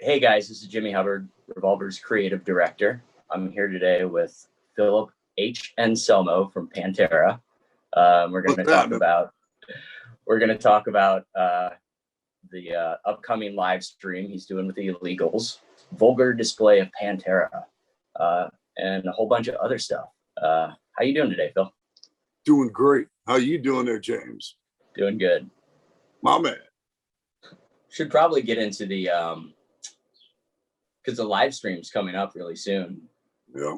Hey guys, this is Jimmy Hubbard, Revolver's creative director. I'm here today with Philip H. Anselmo from Pantera. We're going to talk about the upcoming live stream he's doing with the Illegals, Vulgar display of Pantera, and a whole bunch of other stuff. How you doing today, Phil? Doing great. How you doing there, James? Doing good. My man. Should probably get into the because the live stream's coming up really soon. Yeah.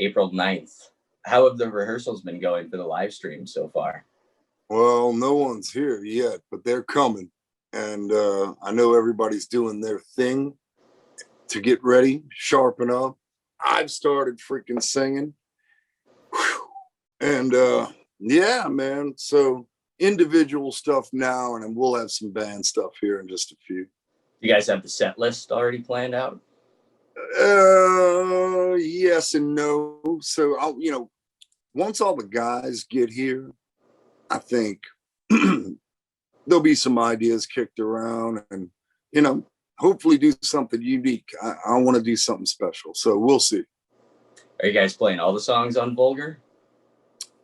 April 9th. How have the rehearsals been going for the live stream so far? Well, no one's here yet, but they're coming. And I know everybody's doing their thing to get ready, sharpen up. I've started freaking singing. Whew. And yeah, man. So individual stuff now, and then we'll have some band stuff here in just a few. You guys have the set list already planned out? Yes and no. So once all the guys get here, I think there'll be some ideas kicked around, and hopefully do something unique. I want to do something special, so we'll see. Are you guys playing all the songs on Vulgar?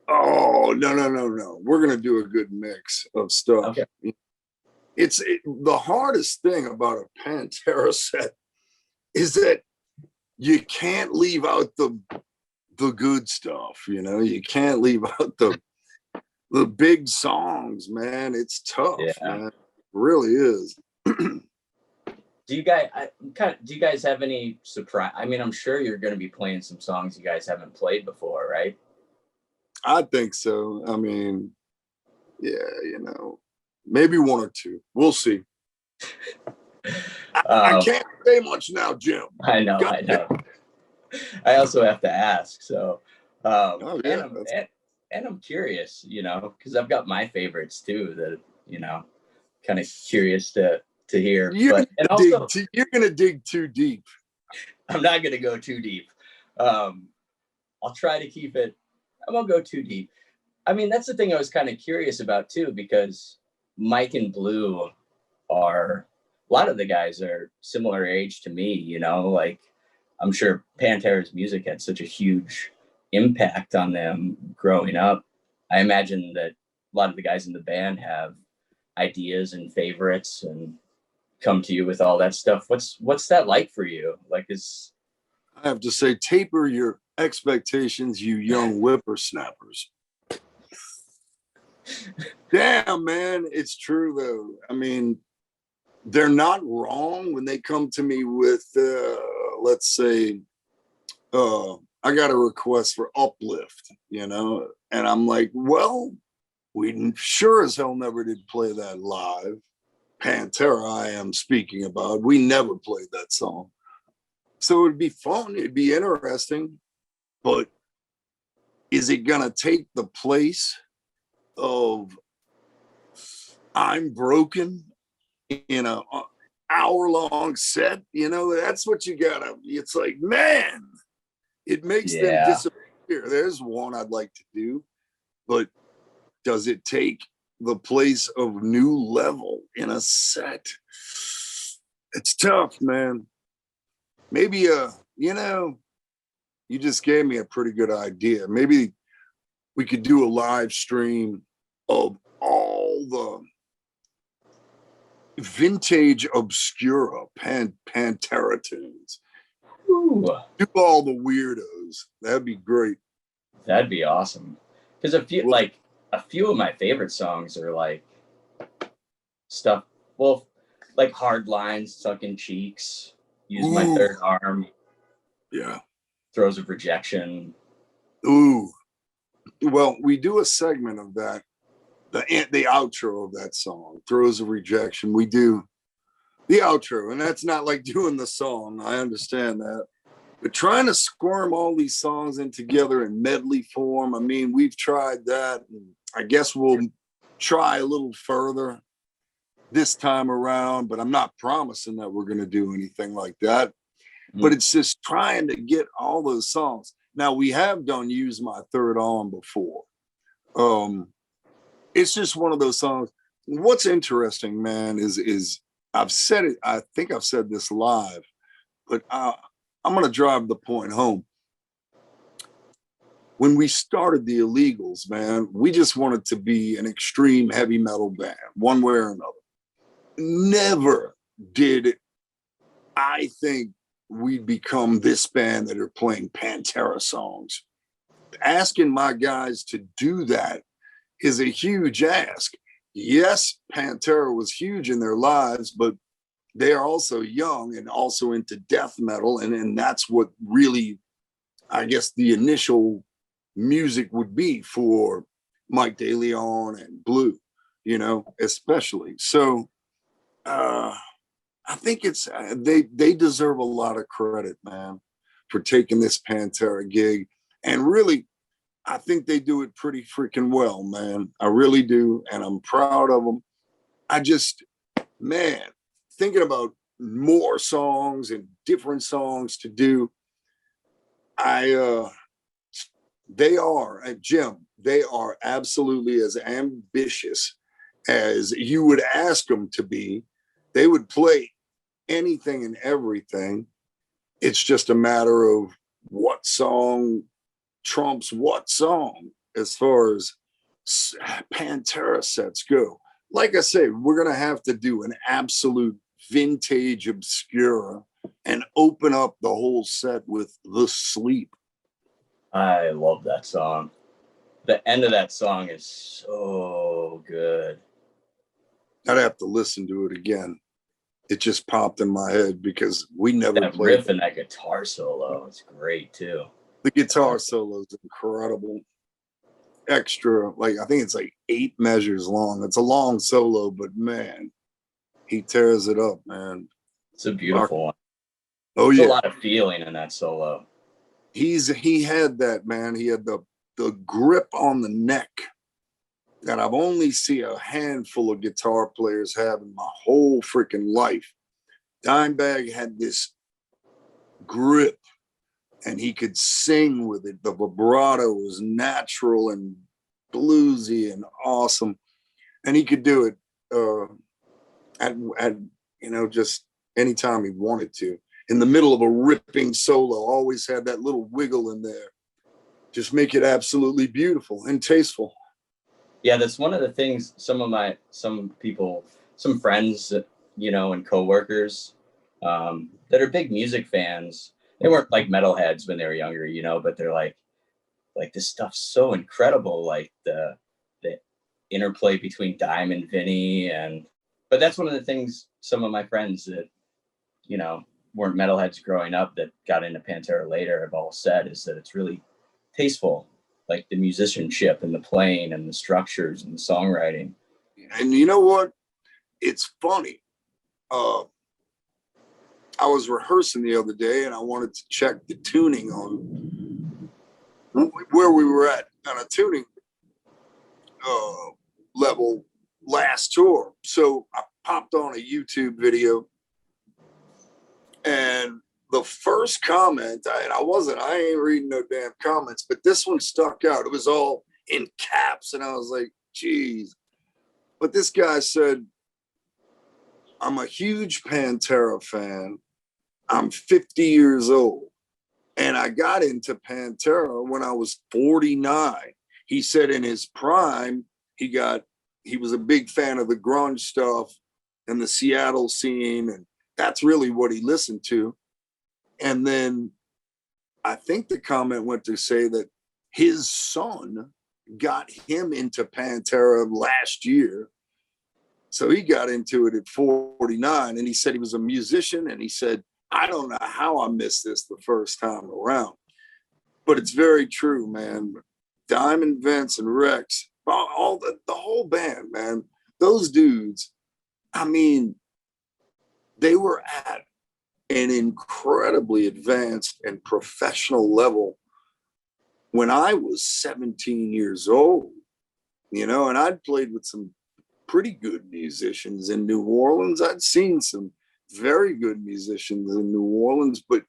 Oh, no. We're gonna do a good mix of stuff. Okay. The hardest thing about a Pantera set is that you can't leave out the good stuff. You can't leave out the big songs, man. It's tough, man. It really is. Do you guys have any surprise? I mean, I'm sure you're going to be playing some songs you guys haven't played before, right? I think so. I mean, yeah, maybe one or two. We'll see. I can't say much now, Jim. I know. I also have to ask. So, and I'm curious, because I've got my favorites too that kind of curious to hear. You're gonna dig too deep. I'm not gonna go too deep. I'll try to keep it. I won't go too deep. I mean, that's the thing I was kind of curious about too, because Mike and Blue a lot of the guys are similar age to me, like I'm sure Pantera's music had such a huge impact on them growing up. I imagine that a lot of the guys in the band have ideas and favorites and come to you with all that stuff. What's that like for you? I have to say, taper your expectations, you young whippersnappers. Damn, man, it's true though. I mean, they're not wrong when they come to me with, let's say, I got a request for Uplift, and I'm like, well, we sure as hell never did play that live. Pantera, I am speaking about. We never played that song. So it'd be fun, it'd be interesting, but is it gonna take the place of I'm Broken in a hour-long set? That's what you gotta. It's like, man, it makes them disappear. There's one I'd like to do, but does it take the place of New Level in a set? It's tough, man. Maybe you just gave me a pretty good idea. Maybe we could do a live stream of all the vintage obscura Pantera tunes. Ooh. Do all the weirdos. That'd be great. That'd be awesome. Because a few of my favorite songs are like stuff. Well, like Hard Lines, Sunken Cheeks, Use My Third Arm. Yeah. Throes of Rejection. Ooh. Well, we do a segment of that. The outro of that song, Throes of Rejection. We do the outro, and that's not like doing the song. I understand that. But trying to squirm all these songs in together in medley form, I mean, we've tried that. And I guess we'll try a little further this time around, but I'm not promising that we're going to do anything like that. But it's just trying to get all those songs. Now, we have done Use My Third Arm before. It's just one of those songs. What's interesting, man, is I've said it, I think I've said this live, but I'm going to drive the point home. When we started the Illegals, man, we just wanted to be an extreme heavy metal band, one way or another. Never did I think we'd become this band that are playing Pantera songs. Asking my guys to do that is a huge ask. Yes, Pantera was huge in their lives, but they are also young and also into death metal. And that's what really, I guess, the initial music would be for Mike DeLeon and Blue, you know, especially. So I think it's they deserve a lot of credit, man, for taking this Pantera gig. And really, I think they do it pretty freaking well, man. I really do, and I'm proud of them. I just, man, thinking about more songs and different songs to do. They are, Jim, they are absolutely as ambitious as you would ask them to be. They would play anything and everything. It's just a matter of what song trumps what song as far as Pantera sets go. Like I say, we're going to have to do an absolute vintage obscura and open up the whole set with The Sleep. I love that song. The end of that song is so good. I'd have to listen to it again. It just popped in my head because we never that played riff and that guitar solo. It's great too. The guitar solo is incredible. Extra, like I think it's like 8 measures long. It's a long solo, but man, he tears it up, man. It's a beautiful one. Oh There's yeah, a lot of feeling in that solo. He had that, man. He had the grip on the neck that I've only seen a handful of guitar players have in my whole freaking life. Dimebag had this grip and he could sing with it. The vibrato was natural and bluesy and awesome. And he could do it at you know, just anytime he wanted to. In the middle of a ripping solo, always had that little wiggle in there. Just make it absolutely beautiful and tasteful. Yeah, that's one of the things some friends, you know, and coworkers that are big music fans. They weren't like metalheads when they were younger, you know, but they're like this stuff's so incredible, like the interplay between Dime and Vinny. But that's one of the things some of my friends that, you know, weren't metalheads growing up that got into Pantera later have all said is that it's really tasteful, like the musicianship and the playing and the structures and the songwriting. And you know what? It's funny. I was rehearsing the other day and I wanted to check the tuning on where we were at on a tuning level last tour. So I popped on a YouTube video and the first comment, I ain't reading no damn comments, but this one stuck out. It was all in caps and I was like, geez. But this guy said, I'm a huge Pantera fan. I'm 50 years old. And I got into Pantera when I was 49. He said in his prime, he was a big fan of the grunge stuff and the Seattle scene. And that's really what he listened to. And then I think the comment went to say that his son got him into Pantera last year. So he got into it at 49 and he said he was a musician and he said, I don't know how I missed this the first time around, but it's very true, man. Diamond, Vince, and Rex, all the whole band, man. Those dudes, I mean, they were at an incredibly advanced and professional level when I was 17 years old, you know, and I'd played with some pretty good musicians in New Orleans. I'd seen some very good musicians in New Orleans, but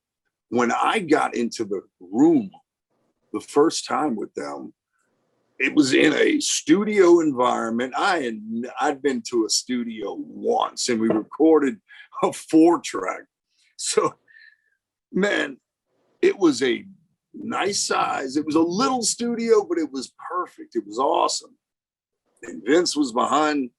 when I got into the room the first time with them, it was in a studio environment. I'd been to a studio once, and we recorded a 4-track. So, man, it was a nice size. It was a little studio, but it was perfect. It was awesome. And Vince was behind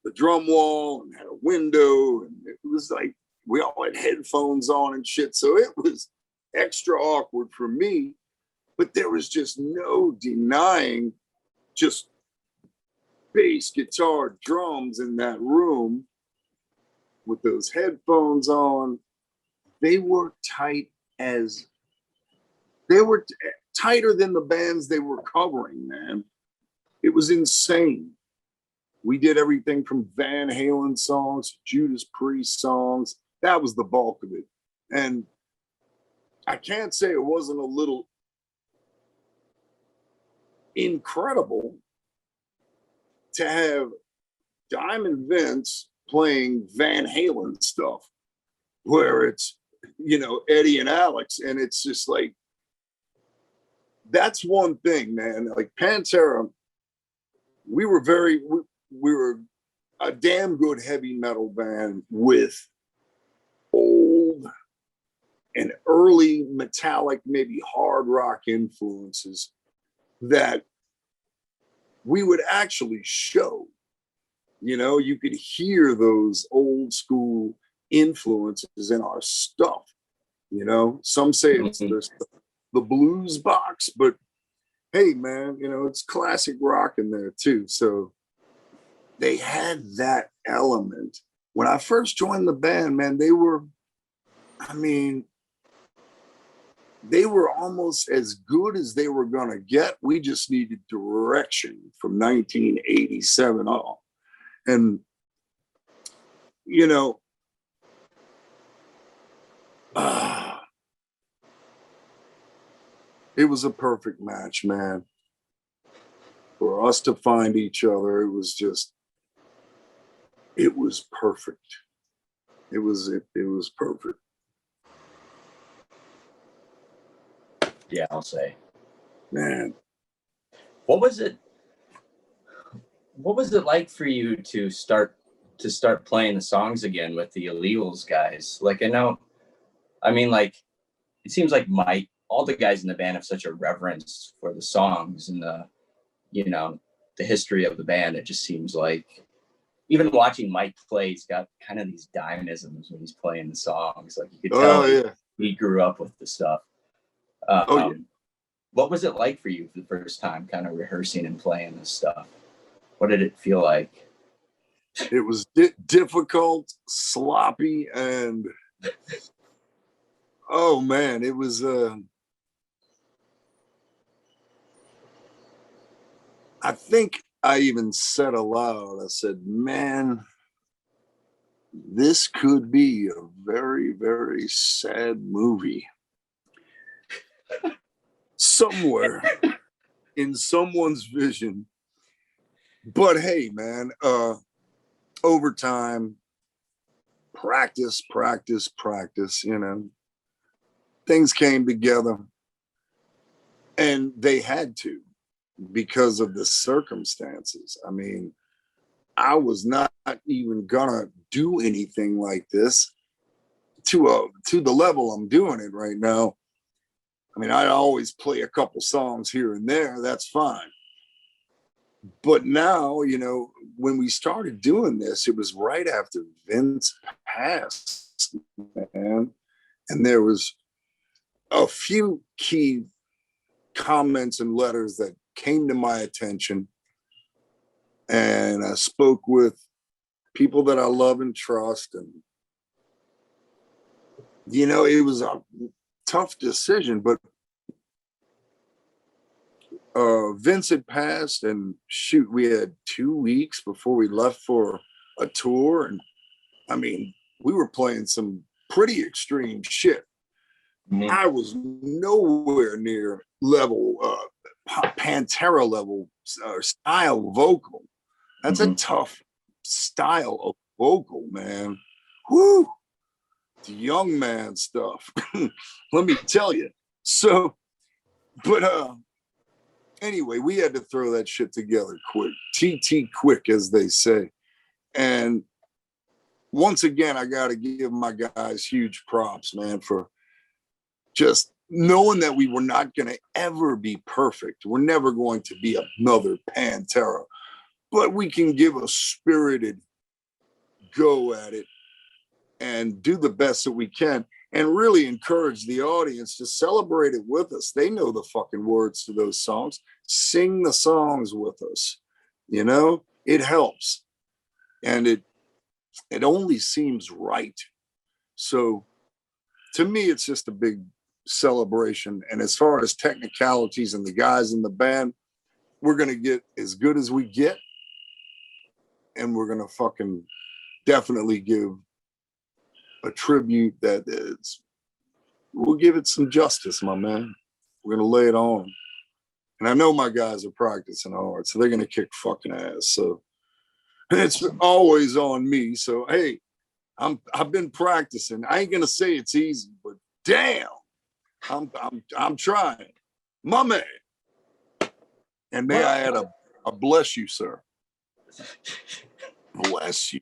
the drum wall and had a window, and it was like we all had headphones on and shit. So it was extra awkward for me, but there was just no denying just bass, guitar, drums in that room with those headphones on. They were tighter than the bands they were covering, man. It was insane. We did everything from Van Halen songs, Judas Priest songs. That was the bulk of it. And I can't say it wasn't a little incredible to have Diamond Vince playing Van Halen stuff, where it's, Eddie and Alex. And it's just like, that's one thing, man. Like Pantera, we were a damn good heavy metal band with old and early metallic, maybe hard rock influences that we would actually show. You could hear those old school influences in our stuff. Some say it's the blues box, but hey, man, it's classic rock in there too. So they had that element. When I first joined the band, man, they were almost as good as they were going to get. We just needed direction from 1987 on. And, it was a perfect match, man. For us to find each other, it was perfect. It was perfect. Yeah, I'll say. Man. What was it like for you to start playing the songs again with the Illegals guys? Like, it seems like Mike, all the guys in the band have such a reverence for the songs and the history of the band. It just seems like even watching Mike play, he's got kind of these dynamisms when he's playing the songs. Like you could tell he grew up with the stuff. What was it like for you for the first time kind of rehearsing and playing this stuff? What did it feel like? It was difficult, sloppy, and oh man, it was I think I even said aloud, I said, man, this could be a very, very sad movie. Somewhere in someone's vision. But hey, man, over time, practice, things came together, and they had to because of the circumstances. I was not even gonna do anything like this to the level I'm doing it right now. I'd always play a couple songs here and there, that's fine. But now, when we started doing this, it was right after Vince passed, man. And there was a few key comments and letters that came to my attention. And I spoke with people that I love and trust. And, it was a tough decision, but Vince had passed, and shoot, we had 2 weeks before we left for a tour. And we were playing some pretty extreme shit. Mm-hmm. I was nowhere near level, Pantera level style vocal. That's a tough style of vocal, man. Whoo! The young man stuff. Let me tell you. So, but anyway, we had to throw that shit together quick. TT quick, as they say. And once again, I got to give my guys huge props, man, for just knowing that we were not going to ever be perfect. We're never going to be another Pantera, but we can give a spirited go at it and do the best that we can and really encourage the audience to celebrate it with us. They know the fucking words to those songs. Sing the songs with us. You know, it helps. And it only seems right. So to me, it's just a big celebration. And as far as technicalities and the guys in the band, we're going to get as good as we get. And we're going to fucking definitely give a tribute that is, we'll give it some justice, my man. We're going to lay it on. And I know my guys are practicing hard, so they're going to kick fucking ass. So it's always on me. So, hey, I've been practicing. I ain't going to say it's easy, but damn, I'm trying. My man. And may I add a bless you, sir. Bless you.